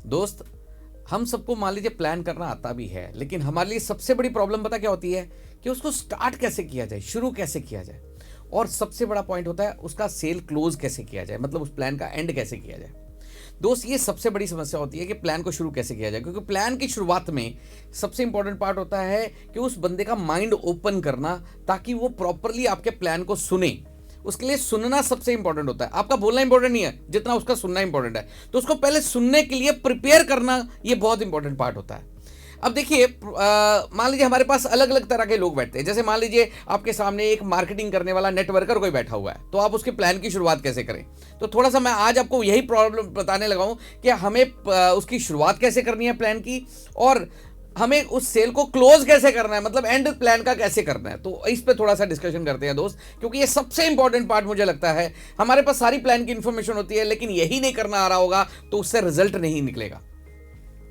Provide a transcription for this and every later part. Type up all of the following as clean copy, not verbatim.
दोस्त, हम सबको मान लीजिए प्लान करना आता भी है, लेकिन हमारे लिए सबसे बड़ी प्रॉब्लम पता क्या होती है कि उसको स्टार्ट कैसे किया जाए, शुरू कैसे किया जाए। और सबसे बड़ा पॉइंट होता है उसका सेल क्लोज कैसे किया जाए, मतलब उस प्लान का एंड कैसे किया जाए। दोस्त, ये सबसे बड़ी समस्या होती है कि प्लान को शुरू कैसे किया जाए, क्योंकि प्लान की शुरुआत में सबसे इंपॉर्टेंट पार्ट होता है कि उस बंदे का माइंड ओपन करना, ताकि वो प्रॉपरली आपके प्लान को सुने। उसके लिए सुनना सबसे इंपॉर्टेंट होता है, आपका बोलना इंपॉर्टेंट नहीं है जितना उसका सुनना इंपॉर्टेंट है। तो उसको पहले सुनने के लिए प्रिपेयर करना, ये बहुत इंपॉर्टेंट पार्ट होता है। अब देखिए, मान लीजिए हमारे पास अलग अलग तरह के लोग बैठते हैं। जैसे मान लीजिए आपके सामने एक मार्केटिंग करने वाला नेटवर्कर कोई बैठा हुआ है, तो आप उसके प्लान की शुरुआत कैसे करें। तो थोड़ा सा मैं आज आपको यही प्रॉब्लम बताने लगा हूं कि हमें उसकी शुरुआत कैसे करनी है प्लान की, और हमें उस सेल को क्लोज कैसे करना है, मतलब एंड प्लान का कैसे करना है। तो इस पे थोड़ा सा डिस्कशन करते हैं दोस्त, क्योंकि ये सबसे इंपॉर्टेंट पार्ट मुझे लगता है। हमारे पास सारी प्लान की इंफॉर्मेशन होती है, लेकिन यही नहीं करना आ रहा होगा तो उससे रिजल्ट नहीं निकलेगा।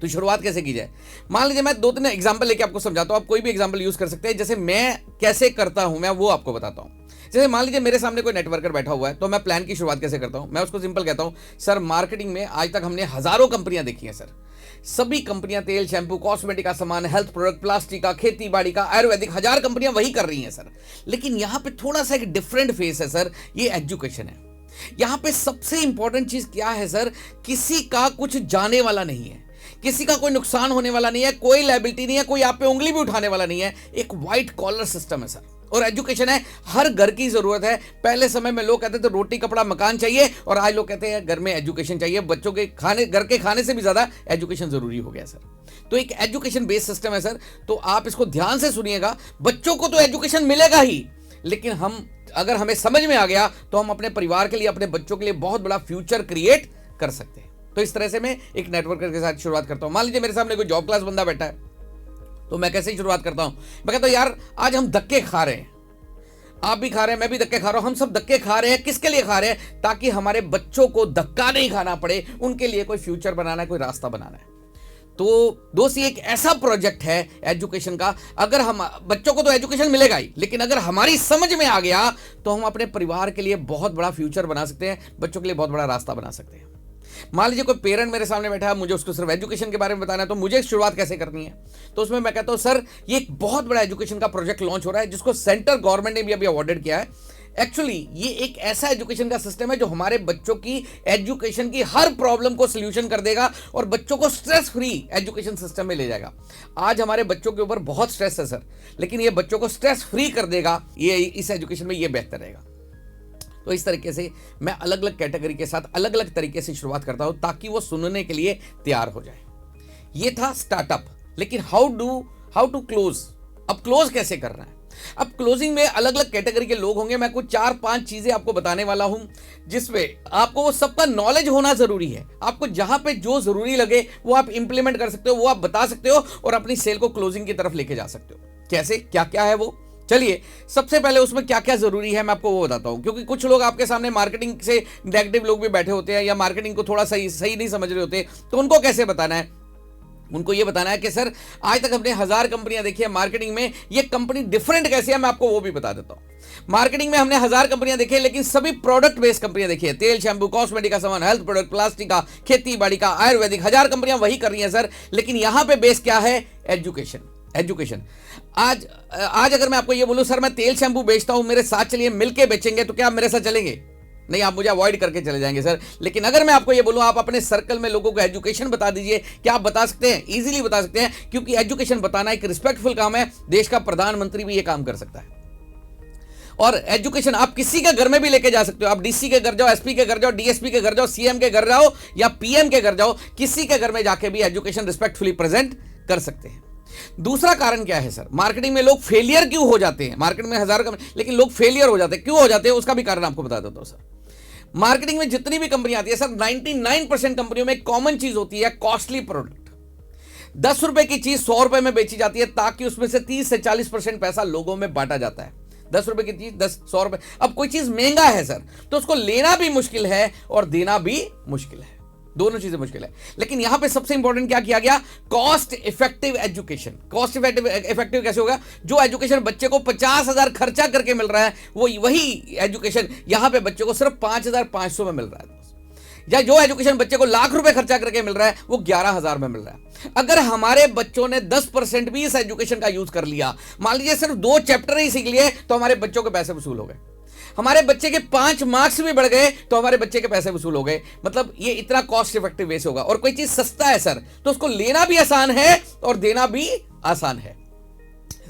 तो शुरुआत कैसे की जाए, मान लीजिए मैं 2-3 एग्जांपल लेके आपको समझाता हूं। आप कोई भी एग्जांपल यूज कर सकते हैं। जैसे मैं कैसे करता हूं, मैं वो आपको बताता हूं। जैसे मान लीजिए मेरे सामने कोई नेटवर्कर बैठा हुआ है, तो मैं प्लान की शुरुआत कैसे करता हूं। मैं उसको सिंपल कहता हूं, सर मार्केटिंग में आज तक हमने हजारों कंपनियां देखी हैं सर। सभी कंपनियां तेल, शैम्पू, कॉस्मेटिक का सामान, हेल्थ प्रोडक्ट, प्लास्टिक का, खेती बाड़ी का, आयुर्वेदिक, 1000 कंपनियां वही कर रही हैं सर। लेकिन यहां पे थोड़ा सा एक डिफरेंट फेस है सर, ये एजुकेशन है। यहां पे सबसे इंपॉर्टेंट चीज क्या है सर, किसी का कुछ जाने वाला नहीं है, किसी का कोई नुकसान होने वाला नहीं है, कोई लायबिलिटी नहीं है, कोई आप पे उंगली भी उठाने वाला नहीं है। एक व्हाइट कॉलर सिस्टम है सर, और एजुकेशन है, हर घर की जरूरत है। पहले समय में लोग कहते थे रोटी कपड़ा मकान चाहिए, और आज लोग कहते हैं घर में एजुकेशन चाहिए। बच्चों के खाने, घर के खाने से भी ज्यादा एजुकेशन जरूरी हो गया सर। तो एक एजुकेशन बेस्ड सिस्टम है सर। तो आप इसको ध्यान से सुनिएगा। बच्चों को तो एजुकेशन मिलेगा ही, लेकिन अगर हमें समझ में आ गया तो हम अपने परिवार के लिए, अपने बच्चों के लिए बहुत बड़ा फ्यूचर क्रिएट कर सकते हैं। तो इस तरह से मैं एक नेटवर्कर के साथ शुरुआत करता हूं। मान लीजिए मेरे सामने कोई जॉब क्लास बंदा बैठा है, तो मैं कैसे शुरुआत करता हूं। मैं कहता हूं यार आज हम धक्के खा रहे हैं, आप भी खा रहे हैं, मैं भी धक्के खा रहा हूं, हम सब धक्के खा रहे हैं। किसके लिए खा रहे हैं, ताकि हमारे बच्चों को धक्का नहीं खाना पड़े, उनके लिए कोई फ्यूचर बनाना है, कोई रास्ता बनाना है। तो दोस्त, ये एक ऐसा प्रोजेक्ट है एजुकेशन का। अगर हम बच्चों को तो एजुकेशन मिलेगा ही, लेकिन अगर हमारी समझ में आ गया तो हम अपने परिवार के लिए बहुत बड़ा फ्यूचर बना सकते हैं, बच्चों के लिए बहुत बड़ा रास्ता बना सकते हैं। मान लीजिए कोई पेरेंट मेरे सामने बैठा है, मुझे उसको सिर्फ एजुकेशन के बारे में बताना है, तो मुझे शुरुआत कैसे करनी है। तो उसमें मैं कहता हूं सर ये एक बहुत बड़ा एजुकेशन का प्रोजेक्ट लॉन्च हो रहा है, जिसको सेंट्रल गवर्नमेंट ने भी अभी अवॉर्डेड किया है। एक्चुअली ये एक ऐसा एजुकेशन का सिस्टम है जो हमारे बच्चों की एजुकेशन की हर प्रॉब्लम को सोल्यूशन कर देगा, और बच्चों को स्ट्रेस फ्री एजुकेशन सिस्टम में ले जाएगा। आज हमारे बच्चों के ऊपर बहुत स्ट्रेस है सर, लेकिन ये बच्चों को स्ट्रेस फ्री कर देगा। ये इस एजुकेशन में ये बेहतर रहेगा। तो इस तरीके से मैं अलग अलग कैटेगरी के साथ अलग अलग तरीके से शुरुआत करता हूं, ताकि वो सुनने के लिए तैयार हो जाए। ये था स्टार्टअप। लेकिन हाउ टू क्लोज। अब क्लोज कैसे करना है। अब क्लोजिंग में अलग अलग कैटेगरी के लोग होंगे। मैं कुछ 4-5 चीजें आपको बताने वाला हूं, जिसमें आपको वो सबका नॉलेज होना जरूरी है। आपको जहां पे जो जरूरी लगे वो आप इंप्लीमेंट कर सकते हो, वो आप बता सकते हो, और अपनी सेल को क्लोजिंग की तरफ लेके जा सकते हो। कैसे, क्या क्या है वो, चलिए सबसे पहले उसमें क्या क्या जरूरी है मैं आपको वो बताता हूं। क्योंकि कुछ लोग आपके सामने मार्केटिंग से नेगेटिव लोग भी बैठे होते हैं, या मार्केटिंग को थोड़ा सही नहीं समझ रहे होते, तो उनको कैसे बताना है। उनको ये बताना है कि सर आज तक हमने 1000 कंपनियां देखी है मार्केटिंग में, ये कंपनी डिफरेंट कैसी है, मैं आपको वो भी बता देता हूं। मार्केटिंग में हमने 1000 कंपनियां देखी है, लेकिन सभी प्रोडक्ट बेस्ड कंपनियां देखी है। तेल, शैम्पू, कॉस्मेटिक का सामान, हेल्थ प्रोडक्ट, प्लास्टिक का, खेती बाड़ी का, आयुर्वेदिक, 1000 कंपनियां वही कर रही हैं सर। लेकिन यहां पे बेस क्या है, एजुकेशन। आज अगर मैं आपको ये बोलूं सर मैं तेल शैम्पू बेचता हूं, मेरे साथ चलिए मिलके बेचेंगे, तो क्या आप मेरे साथ चलेंगे? नहीं, आप मुझे अवॉइड करके चले जाएंगे सर। लेकिन अगर मैं आपको ये बोलूं आप अपने सर्कल में लोगों को एजुकेशन बता दीजिए, क्या आप बता सकते हैं? इजीली बता सकते हैं, क्योंकि एजुकेशन बताना एक रिस्पेक्टफुल काम है। देश का प्रधानमंत्री भी ये काम कर सकता है। और एजुकेशन आप किसी के घर में भी लेके जा सकते हो। आप डीसी के घर जाओ, एसपी के घर जाओ, डीएसपी के घर जाओ, सीएम के घर जाओ, या पीएम के घर जाओ, किसी के घर में जाके भी एजुकेशन रिस्पेक्टफुली प्रेजेंट कर सकते हैं। दूसरा कारण क्या है सर, मार्केटिंग में लोग फेलियर क्यों हो जाते हैं। मार्केट में 1000 लेकिन लोग फेलियर हो जाते हैं, क्यों हो जाते हैं, उसका भी कारण आपको बता देता हूं सर। मार्केटिंग में जितनी भी कंपनी आती है सर, 99% कंपनियों में कॉमन चीज होती है कॉस्टली प्रोडक्ट। 10 रुपए की चीज 100 रुपए में बेची जाती है, ताकि उसमें से 30 से 40% पैसा लोगों में बांटा जाता है। 10 रुपए की चीज 100 रुपए। अब कोई चीज महंगा है सर, तो उसको लेना भी मुश्किल है और देना भी मुश्किल है, दोनों चीजें मुश्किल है। लेकिन यहां पे सबसे इंपॉर्टेंट क्या किया गया, cost effective education. Cost effective कैसे होगा, जो एजुकेशन बच्चे को 50,000 खर्चा करके मिल रहा है, वो वही एजुकेशन यहां पे बच्चे को सिर्फ 5,500 में मिल रहा है। या जो एजुकेशन बच्चे को लाख रुपए खर्चा करके मिल रहा है वो 11,000 में मिल रहा है। अगर हमारे बच्चों ने 10% भी इस एजुकेशन का यूज कर लिया, मान लीजिए सिर्फ 2 चैप्टर ही सीख लिए, तो हमारे बच्चों के पैसे वसूल हो गए। हमारे बच्चे के 5 मार्क्स भी बढ़ गए तो हमारे बच्चे के पैसे वसूल हो गए। मतलब ये इतना कॉस्ट इफेक्टिव वे से होगा। और कोई चीज सस्ता है सर तो उसको लेना भी आसान है और देना भी आसान है।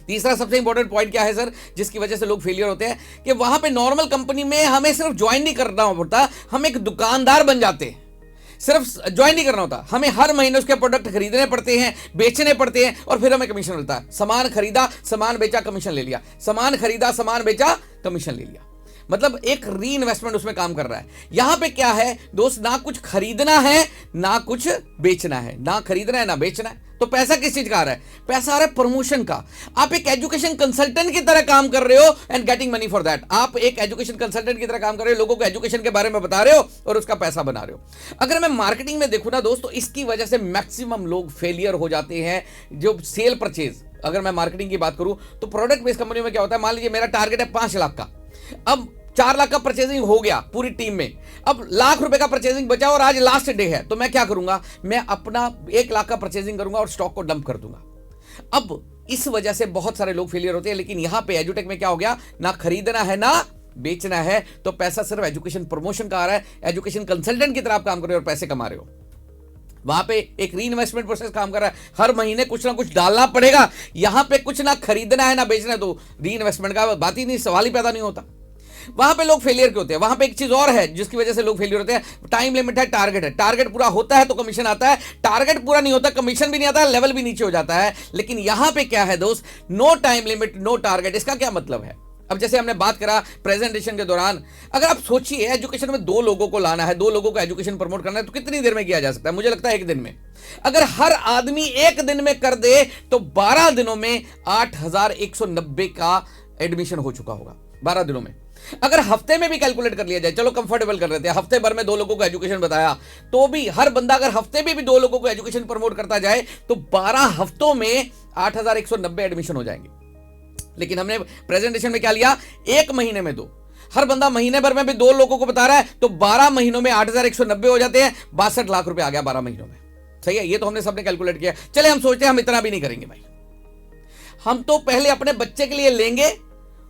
तीसरा सबसे इंपॉर्टेंट पॉइंट क्या है सर, जिसकी वजह से लोग फेलियर होते हैं, कि वहां पे नॉर्मल कंपनी में हमें सिर्फ ज्वाइन नहीं करना पड़ता, हम एक दुकानदार बन जाते हैं। सिर्फ ज्वाइन नहीं करना होता, हमें हर महीने उसके प्रोडक्ट खरीदने पड़ते हैं, बेचने पड़ते हैं और फिर हमें कमीशन मिलता है। सामान खरीदा, सामान बेचा, कमीशन ले लिया, सामान खरीदा, सामान बेचा, कमीशन ले लिया। मतलब एक री इन्वेस्टमेंट उसमें काम कर रहा है। यहां पे क्या है दोस्त, ना कुछ खरीदना है ना कुछ बेचना है, ना खरीदना है ना बेचना है। तो पैसा किस चीज का आ रहा है? पैसा आ रहा है प्रमोशन का। आप एक एजुकेशन कंसल्टेंट की तरह काम कर रहे हो and getting money for that. आप एक एजुकेशन कंसल्टेंट की तरह काम कर रहे हो, लोगों को एजुकेशन के बारे में बता रहे हो और उसका पैसा बना रहे हो। अगर मैं मार्केटिंग में देखूं ना दोस्तों, इसकी वजह से मैक्सिमम लोग फेलियर हो जाते हैं। जो सेल परचेज, अगर मैं मार्केटिंग की बात करूं तो प्रोडक्ट बेस्ड कंपनी में क्या होता है, मान लीजिए मेरा टारगेट है 5 लाख का, अब 4 लाख का परचेजिंग हो गया पूरी टीम में, अब लाख रुपए का परचेजिंग बचा और आज लास्ट डे है, तो मैं क्या करूंगा, मैं अपना 1 लाख का परचेजिंग करूंगा और स्टॉक को डंप कर दूंगा। अब इस वजह से बहुत सारे लोग फेलियर होते हैं। लेकिन यहां पे एजुटेक में क्या हो गया, ना खरीदना है ना बेचना है, तो पैसा सिर्फ एजुकेशन प्रमोशन का आ रहा है। एजुकेशन कंसल्टेंट की तरह आप काम कर रहे हो और पैसे कमा रहे हो। वहां पे एक री इन्वेस्टमेंट प्रोसेस काम कर रहा है, हर महीने कुछ ना कुछ डालना पड़ेगा। यहां पे कुछ ना खरीदना है ना बेचना है, तो री इन्वेस्टमेंट का बात ही नहीं, सवाल ही पैदा नहीं होता। वहां पे लोग फेलियर क्यों होते हैं? वहां पे एक चीज और है जिसकी वजह से लोग फेलियर होते हैं। टाइम लिमिट है, टारगेट है, टारगेट पूरा होता है तो कमीशन आता है, टारगेट पूरा नहीं होता कमीशन भी नहीं आता, लेवल भी नीचे हो जाता है। लेकिन यहां पे क्या है दोस्त, no time limit no target. इसका क्या मतलब है? अब जैसे हमने बात करा प्रेजेंटेशन के दौरान, अगर आप सोचिए एजुकेशन में 2 लोगों को लाना है, 2 लोगों को एजुकेशन प्रमोट करना है, तो कितनी देर में किया जा सकता है? मुझे लगता है 1 दिन में। अगर हर आदमी 1 दिन में कर दे तो 12 दिनों में 8,190 का एडमिशन हो चुका होगा, 12 दिनों में। अगर हफ्ते में भी कैलकुलेट कर लिया जाए, चलो कंफर्टेबल कर लेते हैं, हफ्ते भर में 2 लोगों को एजुकेशन बताया, तो भी हर बंदा अगर हफ्ते में भी 2 लोगों को एजुकेशन प्रमोट करता जाए तो 12 हफ्तों में 8,190 एडमिशन हो जाएंगे। लेकिन हमने प्रेजेंटेशन में क्या लिया, 1 महीने में 2। हर बंदा महीने भर में भी 2 लोगों को बता रहा है, तो 12 महीनों में 8,190 हो जाते हैं, 62 लाख रुपए आ गया 12 महीनों में। सही है, ये तो हमने सबने कैलकुलेट किया। चले हम सोचते हैं हम इतना भी नहीं करेंगे भाई, हम तो पहले अपने बच्चे के लिए लेंगे,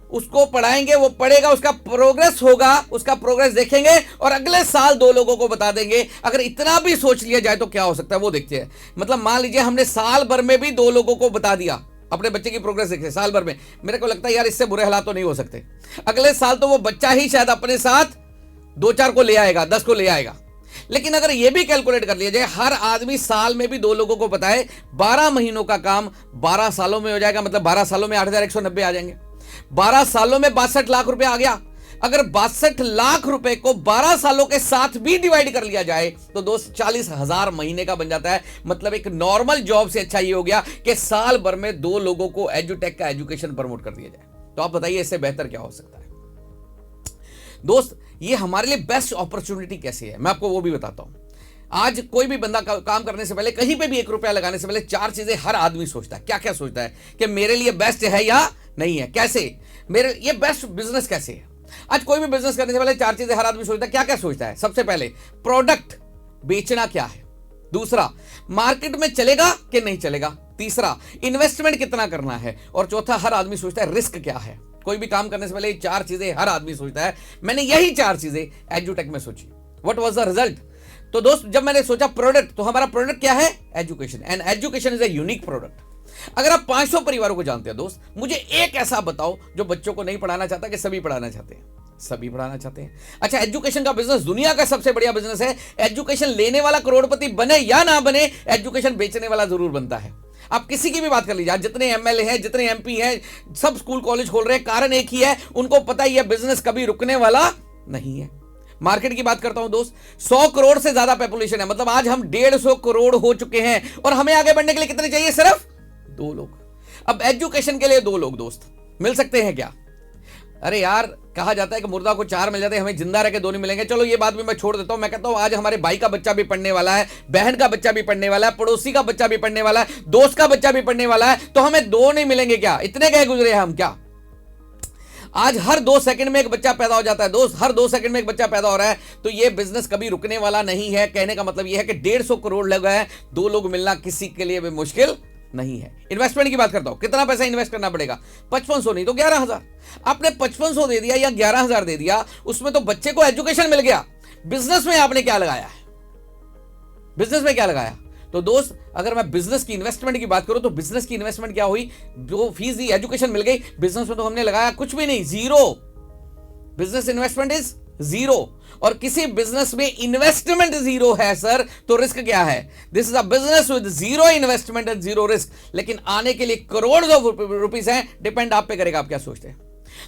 उसको पढ़ाएंगे, वो पढ़ेगा, उसका प्रोग्रेस होगा, उसका प्रोग्रेस देखेंगे और अगले साल 2 लोगों को बता देंगे। अगर इतना भी सोच लिया जाए तो क्या हो सकता है वो देखते हैं। मतलब मान लीजिए हमने साल भर में भी 2 लोगों को बता दिया, अपने बच्चे की प्रोग्रेस देखे साल भर में, मेरे को लगता है यार इससे बुरे हालात तो नहीं हो सकते। अगले साल तो वो बच्चा ही शायद अपने साथ 2-4 को ले आएगा, 10 को ले आएगा। लेकिन अगर ये भी कैलकुलेट कर लिया जाए, हर आदमी साल में भी 2 लोगों को बताए, 12 महीनों का काम 12 सालों में हो जाएगा। मतलब 12 सालों में 8,190 आ जाएंगे, 12 सालों में 62 लाख रुपए आ गया। अगर 62 लाख रुपए को 12 सालों के साथ भी डिवाइड कर लिया जाए तो दोस्त 40,000 महीने का बन जाता है। मतलब एक नॉर्मल जॉब से अच्छा ये हो गया कि साल भर में 2 लोगों को एजुटेक का एजुकेशन प्रमोट कर दिया जाए। तो आप बताइए इससे बेहतर क्या हो सकता है दोस्त? ये हमारे लिए बेस्ट अपॉर्चुनिटी कैसी है, मैं आपको वो भी बताता हूं। आज कोई भी बंदा काम करने से पहले, कहीं पे भी 1 रुपया लगाने से पहले 4 चीजें हर आदमी सोचता है। क्या क्या सोचता है कि मेरे लिए बेस्ट है या नहीं है, कैसे मेरे ये बेस्ट बिजनेस कैसे है। आज कोई भी बिजनेस करने से पहले 4 चीजें हर आदमी सोचता है। क्या क्या सोचता है? सबसे पहले प्रोडक्ट बेचना क्या है, दूसरा मार्केट में चलेगा कि नहीं चलेगा, तीसरा इन्वेस्टमेंट कितना करना है, और चौथा हर आदमी सोचता है रिस्क क्या है। कोई भी काम करने से पहले 4 चीजें हर आदमी सोचता है। मैंने यही 4 चीजें एजुटेक में सोची। What was the result? तो दोस्त जब मैंने सोचा प्रोडक्ट, तो हमारा प्रोडक्ट क्या है? Education. And education is a unique product. अगर आप 500 परिवारों को जानते हैं दोस्त, मुझे एक ऐसा बताओ जो बच्चों को नहीं पढ़ाना चाहता कि सभी पढ़ाना चाहते हैं? सभी पढ़ाना चाहते हैं। अच्छा, एजुकेशन का बिजनेस दुनिया का सबसे बढ़िया बिजनेस है। एजुकेशन लेने वाला करोड़पति बने या ना बने, एजुकेशन बेचने वाला जरूर बनता है। आप किसी की भी बात कर लीजिए, आज जितने एमएलए हैं, जितने एमपी हैं, सब स्कूल कॉलेज खोल रहे हैं, कारण एक ही है, उनको पता ही है बिजनेस कभी रुकने वाला नहीं है। मार्केट की बात करता हूं दोस्त, 100 करोड़ से ज्यादा पॉपुलेशन है। मतलब आज हम 150 करोड़ हो चुके हैं और हमें आगे बढ़ने के लिए कितने चाहिए? सिर्फ 2 लोग। अब एजुकेशन के लिए 2 लोग दोस्त मिल सकते हैं क्या? अरे यार, कहा जाता है कि मुर्दा को 4 मिल जाते हैं, हमें जिंदा रह के 2 नहीं मिलेंगे। चलो ये बात भी मैं छोड़ देता हूं। मैं कहता हूं आज हमारे भाई का बच्चा भी पढ़ने वाला है, बहन का बच्चा भी पढ़ने वाला है, पड़ोसी का बच्चा भी पढ़ने वाला है, दोस्त का बच्चा भी पढ़ने वाला है, तो हमें 2 नहीं मिलेंगे क्या? इतने गए गुजरे हम क्या? आज हर 2 सेकंड में एक बच्चा पैदा हो जाता है दोस्त, हर 2 सेकंड में एक बच्चा पैदा हो रहा है। तो ये बिजनेस कभी रुकने वाला नहीं है। कहने का मतलब ये है कि 150 करोड़ लगा है, 2 लोग मिलना किसी के लिए भी मुश्किल नहीं है। इन्वेस्टमेंट की बात करता हूं, कितना पैसा इन्वेस्ट करना पड़ेगा? 5500 नहीं तो 11000। आपने 5500 दे दिया या 11000 दे दिया, उसमें तो बच्चे को एजुकेशन मिल गया। बिजनेस में आपने क्या लगाया है? बिजनेस में क्या लगाया? तो दोस्त, अगर मैं बिजनेस की इन्वेस्टमेंट की बात करूं तो बिजनेस की इन्वेस्टमेंट क्या हुई? जो फीस दी, एजुकेशन मिल गई। बिजनेस में तो हमने लगाया कुछ भी नहीं, zero. Business investment is zero. और किसी बिजनेस में इन्वेस्टमेंट जीरो है सर, तो रिस्क क्या है? This is a business with zero investment and zero risk. लेकिन आने के लिए करोड़ रुपीस हैं, डिपेंड आप पे करेगा आप क्या सोचते हैं।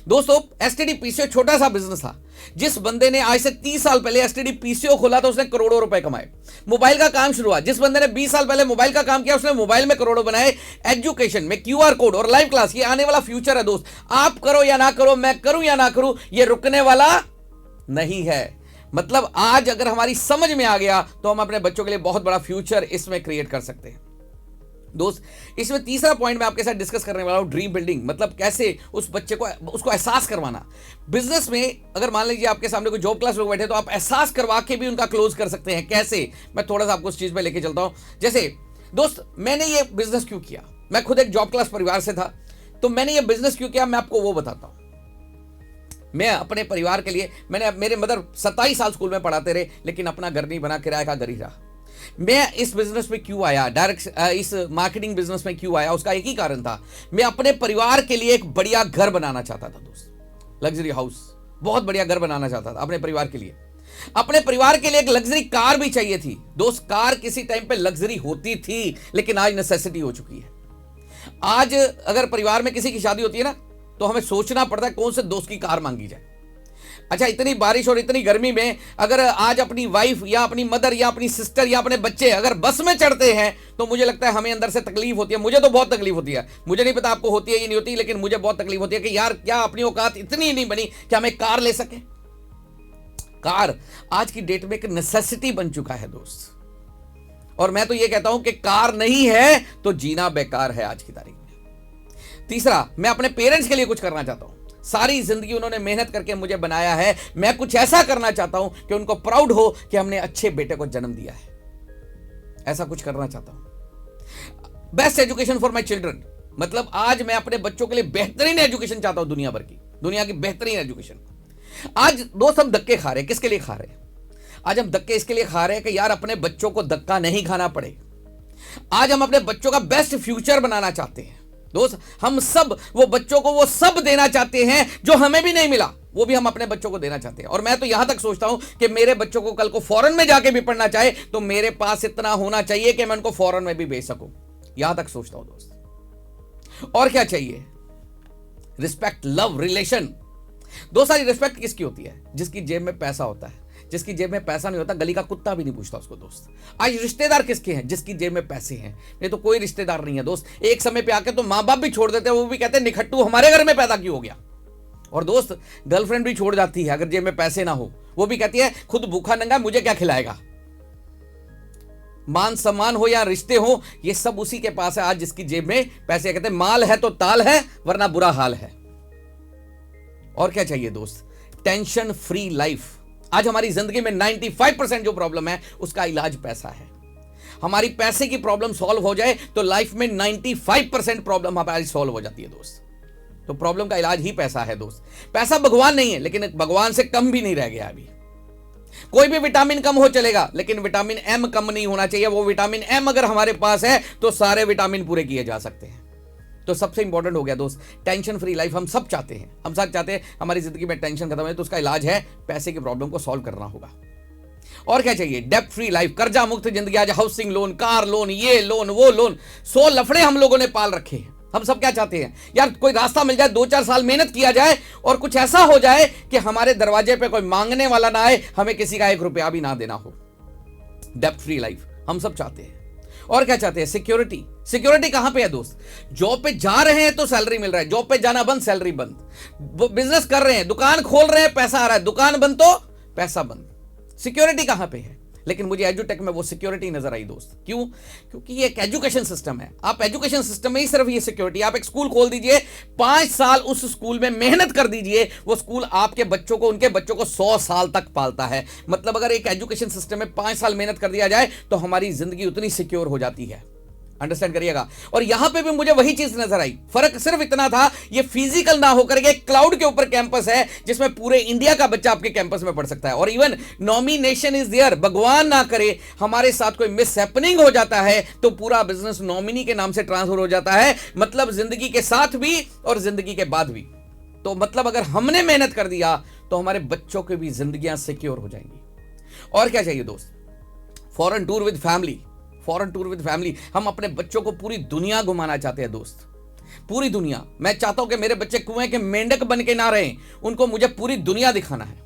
दोस्तों, एसटीडी पीसीओ छोटा सा बिजनेस था। जिस बंदे ने आज से 30 साल पहले एसटीडी पीसीओ खोला तो उसने करोड़ों रुपए कमाए। मोबाइल का काम शुरू हुआ, जिस बंदे ने 20 साल पहले मोबाइल का काम किया उसने मोबाइल में करोड़ों बनाए। एजुकेशन में क्यूआर कोड और लाइव क्लास, ये आने वाला फ्यूचर है दोस्त। आप करो या ना करो, मैं करूं या ना करूं, ये रुकने वाला नहीं है। मतलब आज अगर हमारी समझ में आ गया तो हम अपने बच्चों के लिए बहुत बड़ा फ्यूचर इसमें क्रिएट कर सकते हैं। दोस्त, इसमें तीसरा पॉइंट मैं आपके साथ डिस्कस करने वाला हूं, ड्रीम बिल्डिंग। मतलब कैसे उस बच्चे को उसको एहसास करवाना। बिजनेस में अगर मान लीजिए आपके सामने कोई जॉब क्लास लोग बैठे तो आप एहसास करवा के भी उनका क्लोज कर सकते हैं। कैसे? मैं थोड़ा सा आपको उस चीज पे लेके चलता हूं। जैसे दोस्त, मैंने ये बिजनेस क्यों किया? मैं खुद एक जॉब क्लास परिवार से था, तो मैंने ये बिजनेस क्यों किया, मैं आपको वो बताता हूं। मैं अपने परिवार के लिए, मेरे मदर 27 साल स्कूल में पढ़ाते रहे, लेकिन अपना घर नहीं बना, किराए का घर ही रहा। मैं इस बिजनेस में क्यों आया, डायरेक्ट इस मार्केटिंग बिजनेस में क्यों आया? उसका एक ही कारण था, मैं अपने परिवार के लिए एक बढ़िया घर बनाना चाहता था दोस्त। लग्जरी हाउस, बहुत बढ़िया घर बनाना चाहता था अपने परिवार के लिए। अपने परिवार के लिए एक लग्जरी कार भी चाहिए थी दोस्त। कार किसी टाइम पे लग्जरी होती थी, लेकिन आज नेसेसिटी हो चुकी है। आज अगर परिवार में किसी की शादी होती है ना, तो हमें सोचना पड़ता है कौन से दोस्त की कार मांगी जाए। अच्छा, इतनी बारिश और इतनी गर्मी में अगर आज अपनी वाइफ या अपनी मदर या अपनी सिस्टर या अपने बच्चे अगर बस में चढ़ते हैं तो मुझे लगता है हमें अंदर से तकलीफ होती है। मुझे तो बहुत तकलीफ होती है। मुझे नहीं पता आपको होती है या नहीं होती, लेकिन मुझे बहुत तकलीफ होती है कि यार क्या अपनी औकात इतनी नहीं बनी कि हम एक कार ले सके। कार आज की डेट में एक नेसेसिटी बन चुका है दोस्त। और मैं तो ये कहता हूं कि कार नहीं है तो जीना बेकार है आज की तारीख में। तीसरा, मैं अपने पेरेंट्स के लिए कुछ करना चाहता हूं। सारी जिंदगी उन्होंने मेहनत करके मुझे बनाया है। मैं कुछ ऐसा करना चाहता हूं कि उनको प्राउड हो कि हमने अच्छे बेटे को जन्म दिया है। ऐसा कुछ करना चाहता हूं। Best education for my children, मतलब आज मैं अपने बच्चों के लिए बेहतरीन एजुकेशन चाहता हूं, दुनिया की बेहतरीन एजुकेशन। आज दोस्त हम धक्के खा रहे हैं, किसके लिए खा रहे हैं? आज हम धक्के इसके लिए खा रहे हैं कि यार अपने बच्चों को धक्का नहीं खाना पड़े। आज हम अपने बच्चों का बेस्ट फ्यूचर बनाना चाहते हैं दोस्त। हम सब वो बच्चों को वो सब देना चाहते हैं जो हमें भी नहीं मिला, वो भी हम अपने बच्चों को देना चाहते हैं। और मैं तो यहां तक सोचता हूं कि मेरे बच्चों को कल को फॉरेन में जाके भी पढ़ना चाहे तो मेरे पास इतना होना चाहिए कि मैं उनको फॉरेन में भी भेज सकूं। यहां तक सोचता हूं दोस्त। और क्या चाहिए? Respect, love, relation. दोस्त, सारी रिस्पेक्ट किसकी होती है? जिसकी जेब में पैसा होता है। जिसकी जेब में पैसा नहीं होता, गली का कुत्ता भी नहीं पूछता उसको दोस्त। आज रिश्तेदार किसके हैं? जिसकी जेब में पैसे हैं। नहीं तो कोई रिश्तेदार नहीं है दोस्त। एक समय पे आके तो माँ बाप भी छोड़ देते हैं, वो भी कहते हैं निखट्टू हमारे घर में पैदा क्यों हो गया। और दोस्त, गर्लफ्रेंड भी छोड़ जाती है अगर जेब में पैसे ना हो। वो भी कहती है खुद भूखा नंगा मुझे क्या खिलाएगा। मान सम्मान हो या रिश्ते हो, ये सब उसी के पास है आज जिसकी जेब में पैसे। कहते हैं माल है तो ताल है, वरना बुरा हाल है। और क्या चाहिए दोस्त? Tension free life. आज हमारी जिंदगी में 95% जो प्रॉब्लम है उसका इलाज पैसा है। हमारी पैसे की प्रॉब्लम सॉल्व हो जाए तो लाइफ में 95% प्रॉब्लम हमारी सॉल्व हो जाती है दोस्त। तो प्रॉब्लम का इलाज ही पैसा है दोस्त। पैसा भगवान नहीं है, लेकिन भगवान से कम भी नहीं रह गया अभी। कोई भी विटामिन कम हो चलेगा, लेकिन विटामिन एम कम नहीं होना चाहिए। वो विटामिन एम अगर हमारे पास है तो सारे विटामिन पूरे किए जा सकते हैं। तो सबसे इंपॉर्टेंट हो गया दोस्त टेंशन फ्री लाइफ। हम सब चाहते हैं, हम सब चाहते हैं हमारी जिंदगी में टेंशन खत्म है। तो उसका इलाज है पैसे की प्रॉब्लम को सॉल्व करना होगा। और क्या चाहिए? डेब्ट फ्री लाइफ, कर्जा मुक्त जिंदगी। आज हाउसिंग लोन, कार लोन, ये लोन, वो लोन, 100 लफड़े हम लोगों ने पाल रखे हैं। हम सब क्या चाहते हैं? यार कोई रास्ता मिल जाए, 2-4 साल मेहनत किया जाए और कुछ ऐसा हो जाए कि हमारे दरवाजे पे कोई मांगने वाला ना आए, हमें किसी का 1 रुपया भी ना देना हो। डेब्ट फ्री लाइफ हम सब चाहते हैं। और क्या चाहते हैं? सिक्योरिटी। सिक्योरिटी कहां पे है दोस्त? जॉब पे जा रहे हैं तो सैलरी मिल रहा है, जॉब पे जाना बंद, सैलरी बंद। बिजनेस कर रहे हैं, दुकान खोल रहे हैं, पैसा आ रहा है, दुकान बंद तो पैसा बंद। सिक्योरिटी कहां पे है? लेकिन मुझे एजुटेक में वो सिक्योरिटी नजर आई दोस्त। क्यों? क्योंकि ये एक एजुकेशन सिस्टम है। आप एजुकेशन सिस्टम में ही सिर्फ ये सिक्योरिटी, आप एक स्कूल खोल दीजिए, 5 साल उस स्कूल में मेहनत कर दीजिए, वो स्कूल आपके बच्चों को, उनके बच्चों को 100 साल तक पालता है। मतलब अगर एक एजुकेशन सिस्टम में 5 साल मेहनत कर दिया जाए तो हमारी जिंदगी उतनी सिक्योर हो जाती है। अंडरस्टैंड करिएगा। और यहां पे भी मुझे वही चीज नजर आई, फर्क सिर्फ इतना था, ये फिजिकल ना होकर के क्लाउड के ऊपर कैंपस है जिसमें पूरे इंडिया का बच्चा आपके कैंपस में पढ़ सकता है। और इवन नॉमिनेशन इज देयर। भगवान ना करे हमारे साथ कोई मिस हैपनिंग हो जाता है तो पूरा बिजनेस नॉमिनी के नाम से ट्रांसफर हो जाता है, मतलब जिंदगी के साथ भी और जिंदगी के बाद भी। तो मतलब अगर हमने मेहनत कर दिया तो हमारे बच्चों की भी जिंदगियां सिक्योर हो जाएंगी। और क्या चाहिए दोस्त? Foreign tour with family. Foreign tour with family. हम अपने बच्चों को पूरी दुनिया घुमाना चाहते हैं दोस्त, पूरी दुनिया। मैं चाहता हूं कि मेरे बच्चे कुएं के मेंढक बन के ना रहें, उनको मुझे पूरी दुनिया दिखाना है।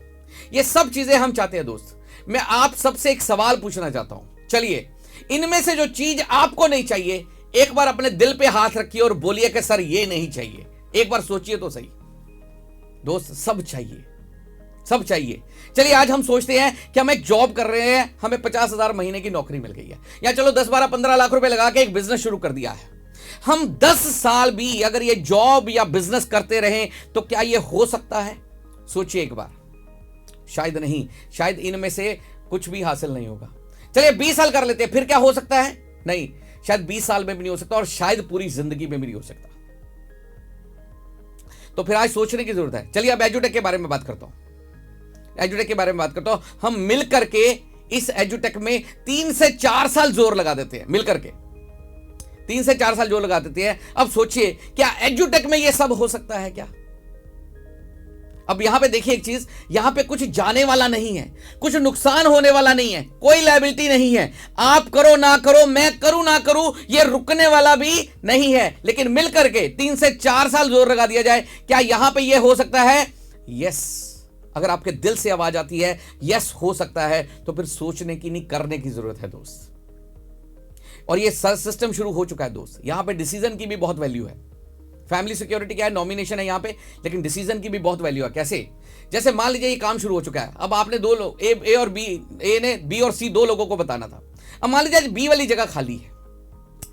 ये सब चीजें हम चाहते हैं दोस्त। मैं आप सबसे एक सवाल पूछना चाहता हूं। चलिए, इनमें से जो चीज आपको नहीं चाहिए, एक बार अपने दिल पे हाथ रखिए और बोलिए कि सर ये नहीं चाहिए। एक बार सोचिए तो सही दोस्त। सब चाहिए, सब चाहिए। चलिए, आज हम सोचते हैं कि हम एक जॉब कर रहे हैं, हमें 50,000 महीने की नौकरी मिल गई है, या चलो 10, 12, 15 लाख रुपए लगा के एक बिजनेस शुरू कर दिया है। हम 10 साल भी अगर ये जॉब या बिजनेस करते रहें तो क्या ये हो सकता है? सोचिए एक बार। शायद नहीं, शायद इनमें से कुछ भी हासिल नहीं होगा। चलिए 20 साल कर लेते हैं, फिर क्या हो सकता है? नहीं, शायद 20 साल में भी नहीं हो सकता, और शायद पूरी जिंदगी में भी नहीं हो सकता। तो फिर आज सोचने की जरूरत है। चलिए अब एजुटेक के बारे में बात करता हूं। एजुटेक के बारे में बात करता हूं। हम मिल करके इस एजुटेक में 3 से 4 साल जोर लगा देते हैं, मिल करके 3 से 4 साल जोर लगा देते हैं। अब सोचिए, क्या एजुटेक में यह सब हो सकता है क्या? अब यहां पे देखिए एक चीज, यहां पे कुछ जाने वाला नहीं है, कुछ नुकसान होने वाला नहीं है, कोई लायबिलिटी नहीं है। आप करो ना करो, मैं करूं ना करूं, ये रुकने वाला भी नहीं है। लेकिन मिल करके 3 से 4 साल जोर लगा दिया जाए, क्या यहां पे ये हो सकता है? यस। अगर आपके दिल से आवाज आती है यस हो सकता है, तो फिर सोचने की नहीं, करने की जरूरत है दोस्त। और ये सिस्टम शुरू हो चुका है दोस्त। यहां पे डिसीजन की भी बहुत वैल्यू है। फैमिली सिक्योरिटी क्या है? नॉमिनेशन है यहां पे, लेकिन डिसीजन की भी बहुत वैल्यू है। कैसे? जैसे मान लीजिए ये काम शुरू हो चुका है, अब आपने दो लोग, ए और बी, ए ने बी और सी 2 लोगों को बताना था। अब मान लीजिए बी वाली जगह खाली है,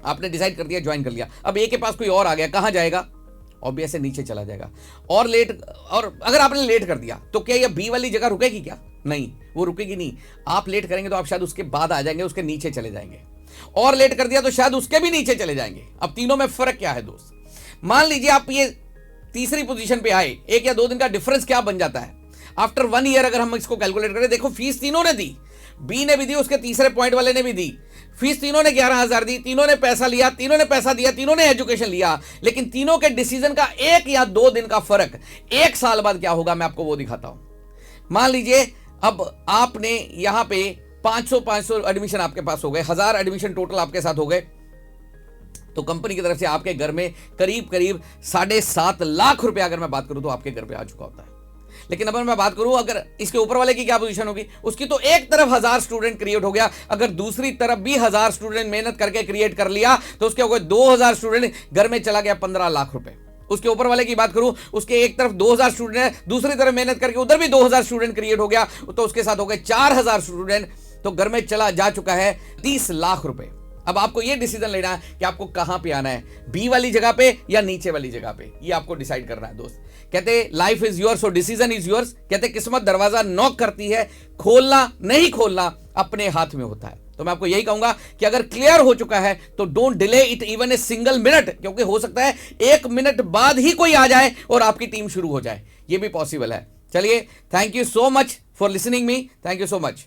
आपने डिसाइड कर दिया, ज्वाइन कर लिया। अब ए के पास कोई और आ गया, कहां जाएगा? ऑब्वियस से नीचे चला जाएगा। और लेट, और अगर आपने लेट कर दिया तो क्या ये बी वाली जगह रुकेगी क्या? नहीं, वो रुकेगी नहीं। आप लेट करेंगे तो आप शायद उसके बाद आ जाएंगे, उसके नीचे चले जाएंगे। और लेट कर दिया तो शायद उसके भी नीचे चले जाएंगे। अब तीनों में फर्क क्या है दोस्त? मान लीजिए आप ये तीसरी पोजीशन पे आए, 1 या 2 दिन का डिफरेंस क्या बन जाता है? आफ्टर 1 ईयर अगर हम इसको कैलकुलेट करें, देखो फीस तीनों ने दी, बी ने भी दी, उसके तीसरे पॉइंट वाले ने भी दी। फीस तीनों ने 11,000 दी, तीनों ने पैसा लिया, तीनों ने पैसा दिया, तीनों ने एजुकेशन लिया। लेकिन तीनों के डिसीजन का 1 या 2 दिन का फर्क, 1 साल बाद क्या होगा मैं आपको वो दिखाता हूं। मान लीजिए अब आपने यहां पे 500 एडमिशन आपके पास हो गए, 1000 एडमिशन टोटल आपके साथ हो गए, तो कंपनी की तरफ से आपके घर में करीब करीब 7.5 लाख रुपए अगर मैं बात करूं तो आपके घर पे आ चुका होता है। लेकिन अगर मैं बात करूं अगर इसके ऊपर वाले की क्या पोजीशन होगी, उसकी तो एक तरफ 1000 स्टूडेंट क्रिएट हो गया, अगर दूसरी तरफ भी 1000 स्टूडेंट मेहनत करके क्रिएट कर लिया तो उसके हो गए 2000 स्टूडेंट, घर में चला गया 15 लाख रुपए। उसके ऊपर वाले की बात करूं, उसके एक तरफ 2000 स्टूडेंट है, दूसरी तरफ मेहनत करके उधर भी 2000 स्टूडेंट क्रिएट हो गया, तो उसके साथ हो गए 4000 स्टूडेंट, तो घर में चला जा चुका है 30 लाख रुपए। अब आपको यह डिसीजन लेना है कि आपको कहां पे आना है, बी वाली जगह पे या नीचे वाली जगह पे, ये आपको डिसाइड करना है दोस्त। कहते लाइफ इज योर्स और डिसीजन इज योर्स। कहते किस्मत दरवाजा नॉक करती है, खोलना नहीं खोलना अपने हाथ में होता है। तो मैं आपको यही कहूंगा कि अगर क्लियर हो चुका है तो don't delay it even a single minute, क्योंकि हो सकता है 1 मिनट बाद ही कोई आ जाए और आपकी टीम शुरू हो जाए, ये भी पॉसिबल है। चलिए, thank you so much for listening me, thank you so much.